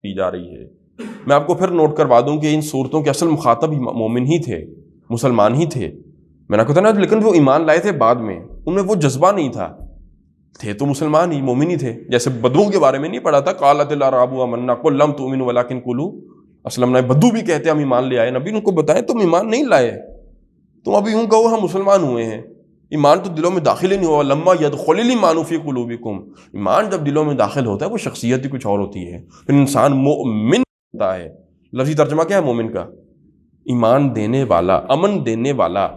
دی جا رہی ہے. میں آپ کو پھر نوٹ کروا دوں کہ ان صورتوں کے اصل مخاطب مومن ہی تھے، مسلمان ہی تھے. میں نے کہا تھا نا، لیکن وہ ایمان لائے تھے بعد میں، ان میں وہ جذبہ نہیں تھا. تھے تو مسلمان ہی، مومن ہی تھے. جیسے بدو کے بارے میں نہیں پڑھا تھا قالت الاعراب آمنا قل لم تؤمنوا ولکن قولوا اسلمنا. بدو بھی کہتے ہم ایمان لے آئے. نبی ان کو بتائیں تم ایمان نہیں لائے، تم ابھی یوں کہو ہم مسلمان ہوئے ہیں. ایمان تو دلوں میں داخل ہی نہیں ہوا. لما يدخل الایمان فی قلوبکم، ایمان جب دلوں میں داخل ہوتا ہے وہ شخصیت ہی کچھ اور ہوتی ہے. پھر انسان مومن ہوتا ہے. لفظی ترجمہ کیا ہے مومن کا؟ ایمان دینے والا، امن دینے والا.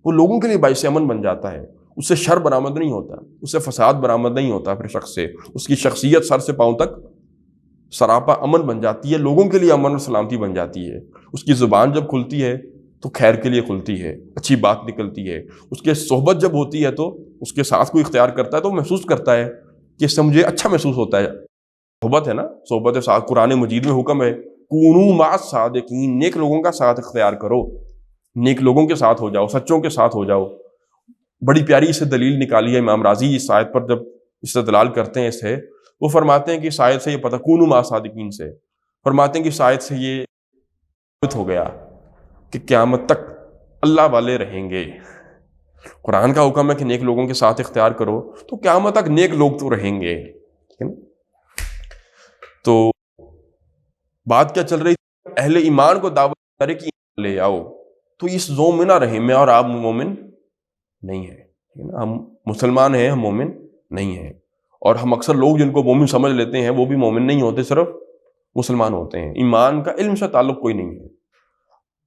وہ لوگوں کے لیے باعث امن بن جاتا ہے. اس سے شر برآمد نہیں ہوتا، اس سے فساد برآمد نہیں ہوتا. پھر شخص سے اس کی شخصیت سر سے پاؤں تک سراپا امن بن جاتی ہے، لوگوں کے لیے امن اور سلامتی بن جاتی ہے. اس کی زبان جب کھلتی ہے تو خیر کے لیے کھلتی ہے، اچھی بات نکلتی ہے. اس کے صحبت جب ہوتی ہے تو اس کے ساتھ کوئی اختیار کرتا ہے تو محسوس کرتا ہے کہ اس سے مجھے اچھا محسوس ہوتا ہے. صحبت ہے نا، صحبت ساتھ. قرآن مجید میں حکم ہے کونوا مع الصادقین، نیک لوگوں کا ساتھ اختیار کرو، نیک لوگوں کے ساتھ ہو جاؤ، سچوں کے ساتھ ہو جاؤ. بڑی پیاری اسے دلیل نکالی ہے امام راضی اس آیت پر. جب استدلال کرتے ہیں اس سے، وہ فرماتے ہیں کہ اس آیت سے یہ پتہ، کونوا مع الصادقین سے فرماتے ہیں کہ اس آیت سے یہ ہو گیا کہ قیامت تک اللہ والے رہیں گے. قرآن کا حکم ہے کہ نیک لوگوں کے ساتھ اختیار کرو، تو قیامت تک نیک لوگ تو رہیں گے. تو بات کیا چل رہی تھی؟ اہل ایمان کو دعوت کرے کہ لے آؤ، تو اس زوم میں نہ رہیں میں اور آپ مومن نہیں ہیں. ہم مسلمان ہیں، ہم مومن نہیں ہیں. اور ہم اکثر لوگ جن کو مومن سمجھ لیتے ہیں وہ بھی مومن نہیں ہوتے، صرف مسلمان ہوتے ہیں. ایمان کا علم سے تعلق کوئی نہیں ہے.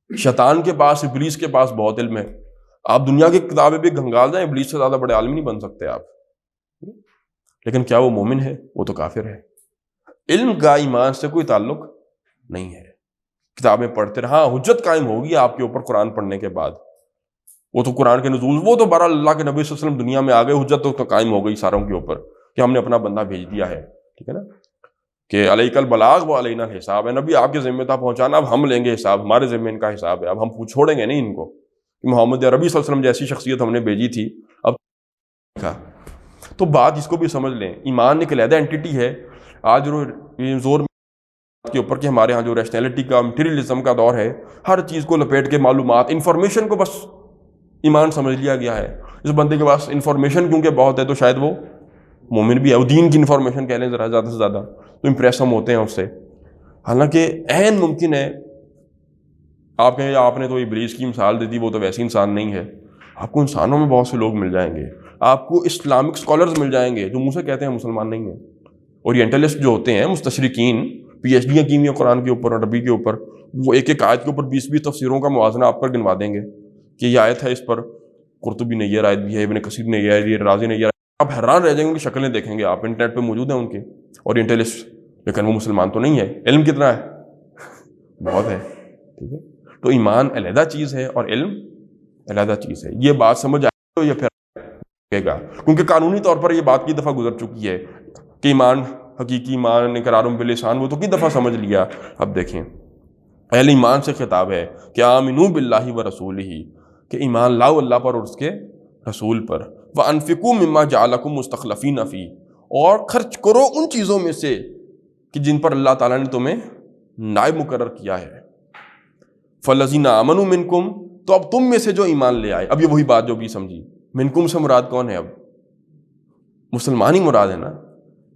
شیطان کے پاس، ابلیس کے پاس بہت علم ہے. آپ دنیا کی کتابیں بھی گھنگال جائیں، ابلیس سے زیادہ بڑے عالم نہیں بن سکتے آپ. لیکن کیا وہ مومن ہے؟ وہ تو کافر ہے. علم کا ایمان سے کوئی تعلق نہیں ہے. کتابیں پڑھتے رہا، حجت قائم ہوگی آپ کے اوپر قرآن پڑھنے کے بعد. وہ تو قرآن کے نزول، وہ تو بہرحال اللہ کے نبی صلی اللہ علیہ وسلم دنیا میں آ گئے، حجت تو قائم ہو گئی ساروں کے اوپر کہ ہم نے اپنا بندہ بھیج دیا ہے. ٹھیک ہے نا، کہ علیک البلاغ و علینا الحساب. ہے نبی آپ کے ذمہ تھا پہنچانا، اب ہم لیں گے حساب، ہمارے ذمہ ان کا حساب ہے. اب ہم چھوڑیں گے نہیں ان کو کہ محمد عربی صلی اللہ علیہ وسلم جیسی شخصیت ہم نے بھیجی تھی. اب تو بات اس کو بھی سمجھ لیں، ایمان ایک علیحدہ اینٹیٹی ہے. آج زور کے اوپر کہ ہمارے ہاں جو ریشنلٹی کا، مٹیریلزم کا دور ہے، ہر چیز کو لپیٹ کے معلومات، انفارمیشن کو بس ایمان سمجھ لیا گیا ہے. اس بندے کے پاس انفارمیشن کیونکہ بہت ہے تو شاید وہ مومن بھی ہے. وہ دین کی انفارمیشن کہہ لیں ذرا زیادہ سے زیادہ، تو امپریس ہم ہوتے ہیں اس سے، حالانکہ عین ممکن ہے آپ کہیں آپ نے تو ابلیس کی مثال دی تھی، وہ تو ویسی انسان نہیں ہے. آپ کو انسانوں میں بہت سے لوگ مل جائیں گے، آپ کو اسلامک اسکالرز مل جائیں گے جو منہ سے کہتے ہیں مسلمان نہیں ہیں. اورینٹلسٹ جو ہوتے ہیں مستشرقین، پی ایچ ڈیاں کی ہوئی ہیں قرآن کے اوپر اور عربی کے اوپر، وہ ایک ایک آیت کے اوپر 20 تفسیروں کا موازنہ آپ پر گنوا دیں گے کہ یہ آیت ہے، اس پر قرطبی نے یہ آیت بھی ہے، ابن کثیر نے یہ آیت، یہ رازی نے یہ آیت. آپ حیران رہ جائیں گے، ان کی شکلیں دیکھیں گے آپ، انٹرنیٹ پہ موجود ہیں ان کے اورینٹلسٹ، لیکن وہ مسلمان تو نہیں ہے. علم کتنا ہے؟ بہت ہے. ٹھیک ہے، تو ایمان علیحدہ چیز ہے اور علم علیحدہ چیز ہے. یہ بات سمجھ آئے تو یہ پھر گا، کیونکہ قانونی طور پر یہ بات کی دفعہ گزر چکی ہے کہ ایمان حقیقی ایمان اقرار باللسان، وہ تو کی دفعہ سمجھ لیا. اب دیکھیں اہل ایمان سے خطاب ہے کہ آمنو باللہ و رسولہ، کہ ایمان لاؤ اللہ پر اور اس کے رسول پر. وانفقوا مما جعلکم مستخلفین فی، اور خرچ کرو ان چیزوں میں سے کہ جن پر اللہ تعالیٰ نے تمہیں نائب مقرر کیا ہے. فالذین آمنوا منکم، تو اب تم میں سے جو ایمان لے آئے. اب یہ وہی بات جو بھی سمجھی، منکم سے مراد کون ہے؟ اب مسلمان ہی مراد ہے نا،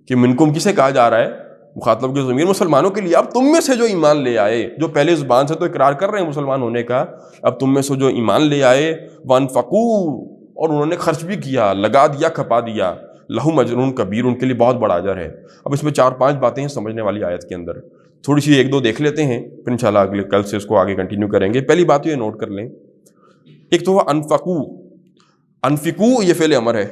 کہ منکم کسے کہا جا رہا ہے؟ مخاطب کے ضمیر مسلمانوں کے لیے. اب تم میں سے جو ایمان لے آئے، جو پہلے زبان سے تو اقرار کر رہے ہیں مسلمان ہونے کا، اب تم میں سے جو ایمان لے آئے، وانفقوا، اور انہوں نے خرچ بھی کیا، لگا دیا، کھپا دیا، لہم اجر کبیر، ان کے لیے بہت بڑا اجر ہے. اب اس میں 4-5 باتیں ہیں سمجھنے والی آیت کے اندر، تھوڑی سی 1-2 دیکھ لیتے ہیں، پھر انشاءاللہ اگلے کل سے اس کو آگے کنٹینیو کریں گے. پہلی بات یہ نوٹ کر لیں، ایک تو انفقو، انفقو یہ فعل امر ہے،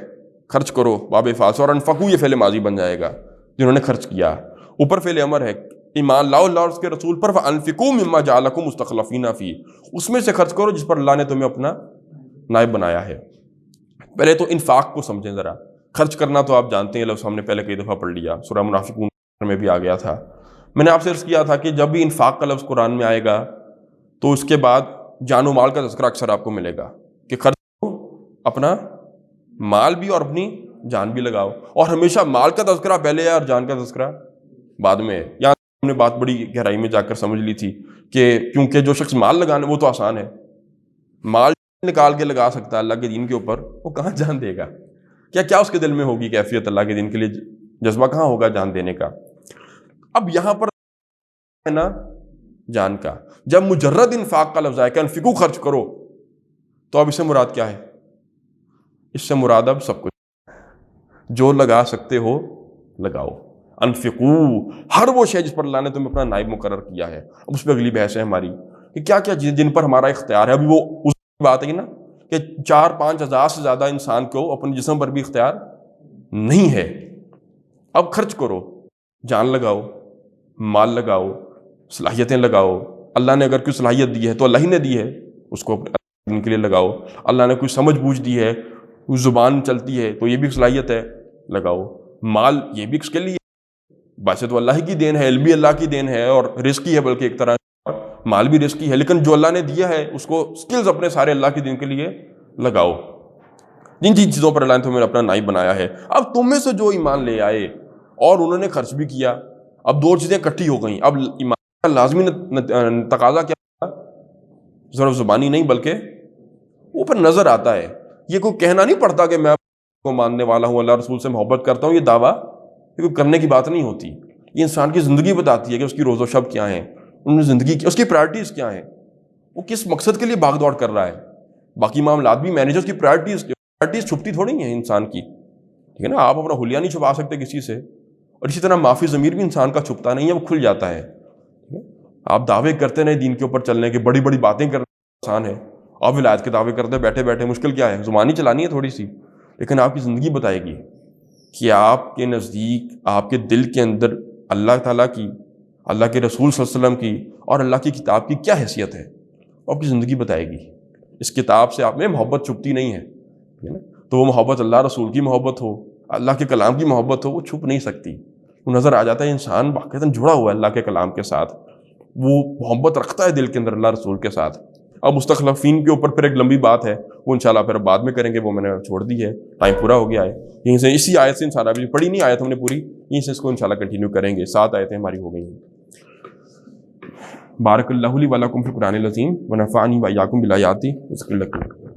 خرچ کرو باب فاس، اور انفقو یہ فعل ماضی بن جائے گا، جنہوں نے خرچ کیا. اوپر فعل امر ہے، ایمان لاؤ اللہ اور اس کے رسول پر، وانفقوا مما جعلکم مستخلفین فی، اس میں سے خرچ کرو جس پر اللہ نے تمہیں اپنا نائب بنایا ہے. پہلے تو انفاق کو سمجھیں ذرا. خرچ کرنا تو آپ جانتے ہیں، لفظ ہم نے پہلے کئی دفعہ پڑھ لیا، سورہ منافقون میں بھی آ گیا تھا. میں نے آپ سے عرض کیا تھا کہ جب بھی انفاق کا لفظ قرآن میں آئے گا تو اس کے بعد جان و مال کا تذکرہ اکثر آپ کو ملے گا، کہ خرچ کرو، اپنا مال بھی اور اپنی جان بھی لگاؤ. اور ہمیشہ مال کا تذکرہ پہلے ہے اور جان کا تذکرہ بعد میں ہے. یہاں ہم نے بات بڑی گہرائی میں جا کر سمجھ لی تھی کہ کیونکہ جو شخص مال لگانے وہ تو آسان ہے، مال نکال کے لگا سکتا ہے اللہ کے دین کے اوپر، وہ کہاں جان دے گا؟ کیا اس کے دل میں ہوگی کیفیت اللہ کے دین کے لیے، جذبہ کہاں ہوگا جان دینے کا؟ اب یہاں پر ہے نا جان کا، جب مجرد انفاق کا لفظ آئے کہ انفقو خرچ کرو، تو اب اس سے مراد کیا ہے؟ اس سے مراد اب سب کچھ، جو لگا سکتے ہو لگاؤ. انفقو، ہر وہ شے جس پر اللہ نے تمہیں اپنا نائب مقرر کیا ہے. اب اس پہ اگلی بحث ہے ہماری کہ کیا کیا جن پر ہمارا اختیار ہے. ابھی وہ اس بات ہے نا کہ 4-5 ہزار سے زیادہ انسان کو اپنے جسم پر بھی اختیار نہیں ہے. اب خرچ کرو، جان لگاؤ، مال لگاؤ، صلاحیتیں لگاؤ. اللہ نے اگر کوئی صلاحیت دی ہے تو اللہ ہی نے دی ہے، اس کو ان کے لیے لگاؤ. اللہ نے کوئی سمجھ بوجھ دی ہے، کوئی زبان چلتی ہے تو یہ بھی صلاحیت ہے، لگاؤ. مال یہ بھی اس کے لیے ویسے تو اللہ ہی کی دین ہے، علم بھی اللہ کی دین ہے اور رزق ہی ہے، بلکہ ایک طرح مال بھی رزق ہی ہے، لیکن جو اللہ نے دیا ہے اس کو سکلز اپنے سارے اللہ کے دین کے لیے لگاؤ. جن چیزوں پر اللہ نے تمہیں اپنا نائب بنایا ہے. اب تم میں سے جو ایمان لے آئے اور انہوں نے خرچ بھی کیا، اب 2 چیزیں اکٹھی ہو گئیں. اب ایمان کا لازمی تقاضا کیا؟ صرف زبانی نہیں بلکہ اوپر نظر آتا ہے. یہ کوئی کہنا نہیں پڑتا کہ میں کو ماننے والا ہوں، اللہ رسول سے محبت کرتا ہوں، یہ دعویٰ یہ کوئی کرنے کی بات نہیں ہوتی. یہ انسان کی زندگی بتاتی ہے کہ اس کی روز و شب کیا ہیں، ان زندگی کی اس کی پرائرٹیز کیا ہیں، وہ کس مقصد کے لیے بھاگ دوڑ کر رہا ہے. باقی معاملات بھی مینیجرز کی پرائرٹیز چھپتی تھوڑی ہیں انسان کی، ٹھیک ہے نا. آپ اپنا حلیہ نہیں چھپا سکتے کسی سے، اور اسی طرح معافی ضمیر بھی انسان کا چھپتا نہیں ہے، وہ کھل جاتا ہے. آپ دعوے کرتے رہے دین کے اوپر چلنے کے، بڑی بڑی باتیں کرنا آسان ہے. آپ ولایت کے دعوے کرتے بیٹھے بیٹھے مشکل کیا ہے؟ زبانی چلانی ہے تھوڑی سی، لیکن آپ کی زندگی بتائے گی کہ آپ کے نزدیک، آپ کے دل کے اندر اللہ تعالیٰ کی، اللہ کے رسول صلی اللہ علیہ وسلم کی اور اللہ کی کتاب کی کیا حیثیت ہے. آپ کی زندگی بتائے گی. اس کتاب سے آپ میں محبت چھپتی نہیں ہے، تو وہ محبت اللہ رسول کی محبت ہو، اللہ کے کلام کی محبت ہو، وہ چھپ نہیں سکتی. وہ نظر آ جاتا ہے انسان واقعتاً جڑا ہوا ہے اللہ کے کلام کے ساتھ، وہ محبت رکھتا ہے دل کے اندر اللہ رسول کے ساتھ. اب مستخلفین کے اوپر پھر ایک لمبی بات ہے، وہ انشاءاللہ پھر بعد میں کریں گے، وہ میں نے چھوڑ دی ہے، ٹائم پورا ہو گیا ہے. یہیں سے اسی آیت سے انشاءاللہ ابھی پڑھی نہیں آیت ہم نے پوری، یہیں سے اس کو انشاءاللہ کنٹینیو کریں گے. 7 آیتیں ہماری ہو گئی ہیں. بارک اللہ لی و لکم فی القرآن العظیم و نفعنی و ایاکم بالآیات و ذکر الحکیم.